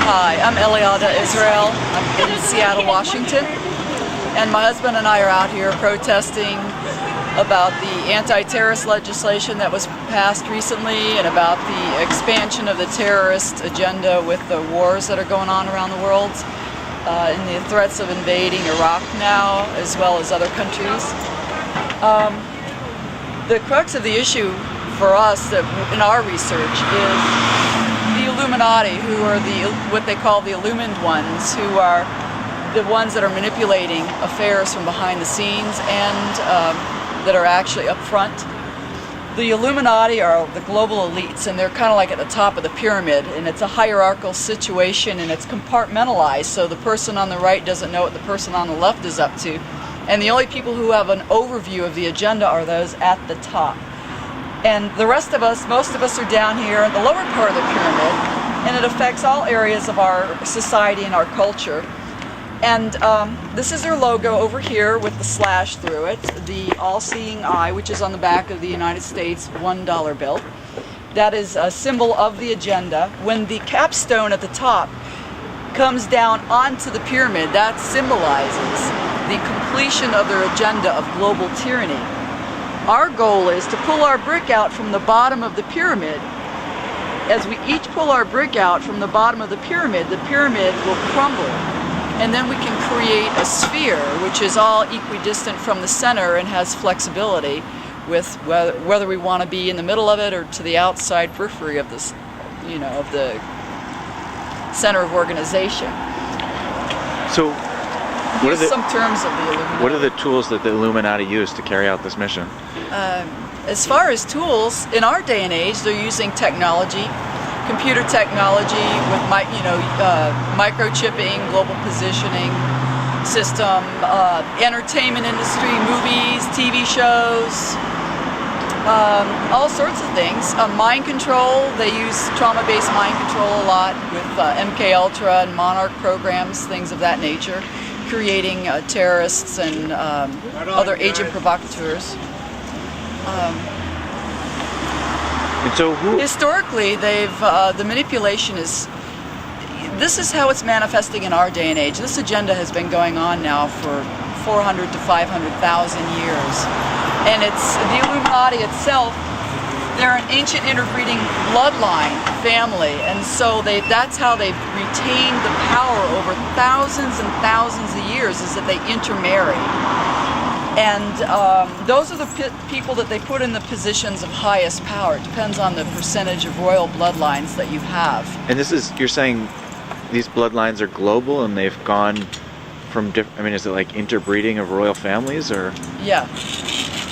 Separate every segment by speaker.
Speaker 1: Hi, I'm Eliada Israel. I'm in Seattle, Washington. And my husband and I are out here protesting about the anti-terrorist legislation that was passed recently and about the expansion of the terrorist agenda with the wars that are going on around the world and the threats of invading Iraq now, as well as other countries. The crux of the issue for us in our research is the Illuminati, who are what they call the illumined ones, who are the ones that are manipulating affairs from behind the scenes and that are actually up front. The Illuminati are the global elites, and they're kind of like at the top of the pyramid, and it's a hierarchical situation, and it's compartmentalized, so the person on the right doesn't know what the person on the left is up to. And the only people who have an overview of the agenda are those at the top. And the rest of us, most of us, are down here in the lower part of the pyramid, and it affects all areas of our society and our culture. And this is their logo over here with the slash through it, the all-seeing eye, which is on the back of the United States $1 bill. That is a symbol of the agenda. When the capstone at the top comes down onto the pyramid, that symbolizes the completion of their agenda of global tyranny. Our goal is to pull our brick out from the bottom of the pyramid. As we each pull our brick out from the bottom of the pyramid will crumble. And then we can create a sphere, which is all equidistant from the center and has flexibility with whether we want to be in the middle of it or to the outside periphery of this, of the center of organization.
Speaker 2: So, what are
Speaker 1: some terms of the Illuminati.
Speaker 2: What are the tools that the Illuminati use to carry out this mission?
Speaker 1: As far as tools, in our day and age, they're using technology, computer technology with microchipping, global positioning system, entertainment industry, movies, TV shows, all sorts of things. Mind control, they use trauma-based mind control a lot with MK Ultra and Monarch programs, things of that nature, creating terrorists and other agent provocateurs.
Speaker 2: And so
Speaker 1: historically, the manipulation this is how it's manifesting in our day and age. This agenda has been going on now for 400 to 500,000 years. And it's the Illuminati itself. They're an ancient interbreeding bloodline family, and so that's how they've retained the power over thousands and thousands of years, is that they intermarry. And those are the people that they put in the positions of highest power. It depends on the percentage of royal bloodlines that you have.
Speaker 2: And you're saying these bloodlines are global and they've gone from is it like interbreeding of royal families, or?
Speaker 1: Yeah.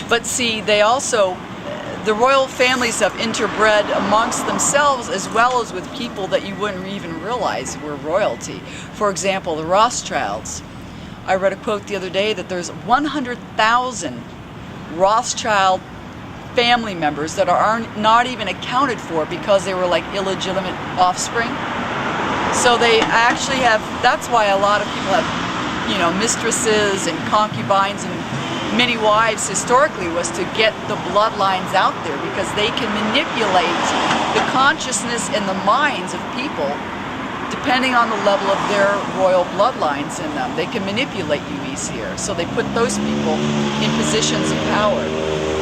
Speaker 1: But see, the royal families have interbred amongst themselves as well as with people that you wouldn't even realize were royalty. For example, the Rothschilds. I read a quote the other day that there's 100,000 Rothschild family members that are not even accounted for because they were like illegitimate offspring. So they actually that's why a lot of people have, mistresses and concubines and many wives historically, was to get the bloodlines out there because they can manipulate the consciousness and the minds of people depending on the level of their royal bloodlines in them. They can manipulate you easier. So they put those people in positions of power.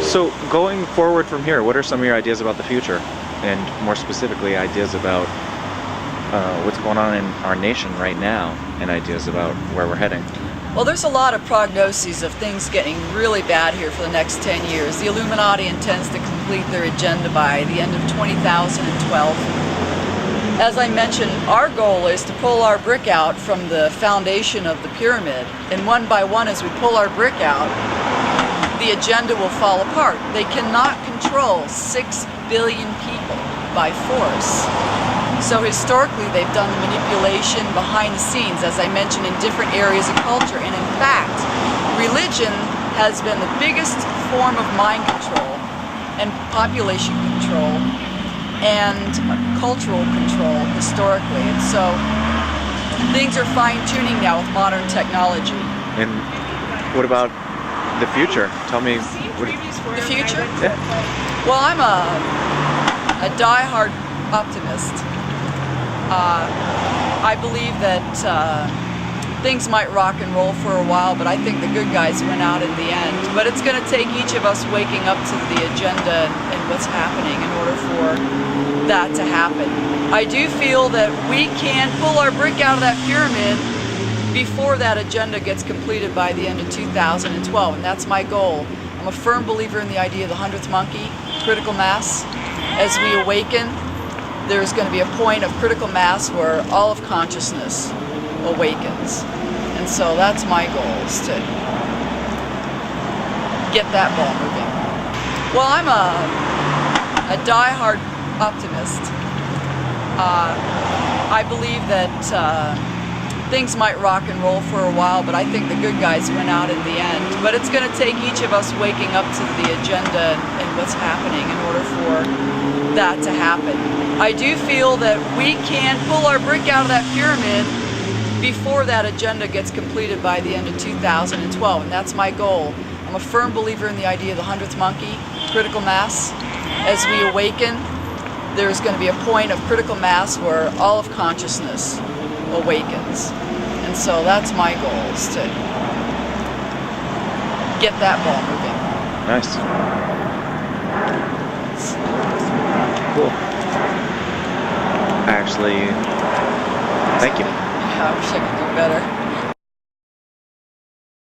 Speaker 2: So going forward from here, what are some of your ideas about the future? And more specifically, ideas about what's going on in our nation right now and ideas about where we're heading?
Speaker 1: Well, there's a lot of prognoses of things getting really bad here for the next 10 years. The Illuminati intends to complete their agenda by the end of 2012. As I mentioned, our goal is to pull our brick out from the foundation of the pyramid, and one by one, as we pull our brick out, the agenda will fall apart. They cannot control 6 billion people by force. So historically, they've done the manipulation behind the scenes, as I mentioned, in different areas of culture. And in fact, religion has been the biggest form of mind control and population control and cultural control historically. And so things are fine-tuning now with modern technology.
Speaker 2: And what about the future? Tell me.
Speaker 1: The future?
Speaker 2: Yeah.
Speaker 1: Well, I'm a die-hard optimist. I believe that things might rock and roll for a while, but I think the good guys win out in the end. But it's going to take each of us waking up to the agenda and what's happening in order for that to happen. I do feel that we can pull our brick out of that pyramid before that agenda gets completed by the end of 2012, and that's my goal. I'm a firm believer in the idea of the 100th monkey, critical mass. As we awaken, there's going to be a point of critical mass where all of consciousness awakens. And so that's my goal, is to get that ball moving. Well, I'm a die-hard optimist. I believe that things might rock and roll for a while, but I think the good guys win out in the end. But it's going to take each of us waking up to the agenda and what's happening in order for that to happen. I do feel that we can pull our brick out of that pyramid before that agenda gets completed by the end of 2012, and that's my goal. I'm a firm believer in the idea of the 100th monkey, critical mass. As we awaken, there's going to be a point of critical mass where all of consciousness awakens. And so that's my goal, is to get that ball moving.
Speaker 2: Nice. Cool. Actually, thank you.
Speaker 1: Yeah, I wish I could do better.